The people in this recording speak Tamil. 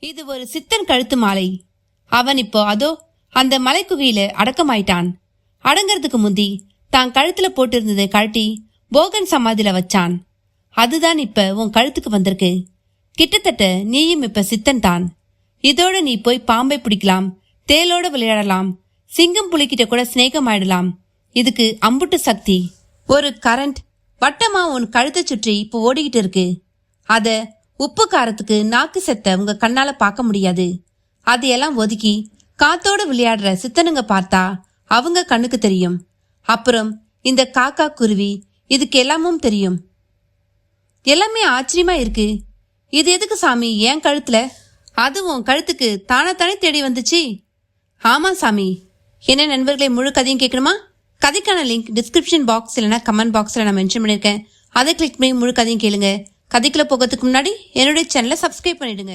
இது ஒரு சித்தன் கழுத்து மாலை. அவன் இப்போ அதோ அந்த மலைக்குகையில அடக்கமாயிட்டான். அடங்கறதுக்கு முந்தி தான் கழுத்துல போட்டிருந்ததை கழட்டி போகன் சமாதியில வச்சான். அதுதான் இப்ப உன் கழுத்துக்கு வந்திருக்கு. கிட்டத்தட்ட நீயும் இப்ப சித்தன் தான். இதோட நீ போய் பாம்பை பிடிக்கலாம், தேலோட விளையாடலாம், சிங்கம் புலிகிட்ட கூட சிநேகமாயிடலாம். இதுக்கு அம்புட்டு சக்தி. ஒரு கரண்ட் வட்டமா உன் கழுத்தை சுற்றி இப்போ ஓடிக்கிட்டு இருக்கு. அத உப்பு காரத்துக்கு நாக்கு செத்த உங்க கண்ணால பார்க்க முடியாது. அதையெல்லாம் ஒதுக்கி காத்தோட விளையாடுற சித்தனுங்க பார்த்தா அவங்க கண்ணுக்கு தெரியும். அப்புறம் இந்த காக்கா குருவி இதுக்கு எல்லாமும் தெரியும். எல்லாமே ஆச்சரியமா இருக்கு. இது எதுக்கு சாமி ஏன் கழுத்துல? அது உன் கழுத்துக்கு தானே தேடி வந்துச்சு. ஆமா சாமி. என்ன நண்பர்களே, முழு கதையும் கேட்கணுமா? கதைக்கான லிங்க் டிஸ்கிரிப்ஷன் பாக்ஸ் இல்லைனா கமெண்ட் பாக்ஸ்ல நான் மென்ஷன் பண்ணிருக்கேன். அதை கிளிக் பண்ணி முழு கதையும் கேளுங்க. கதைக்குள்ள போகிறதுக்கு முன்னாடி என்னுடைய சேனலை சப்ஸ்கிரைப் பண்ணிடுங்க.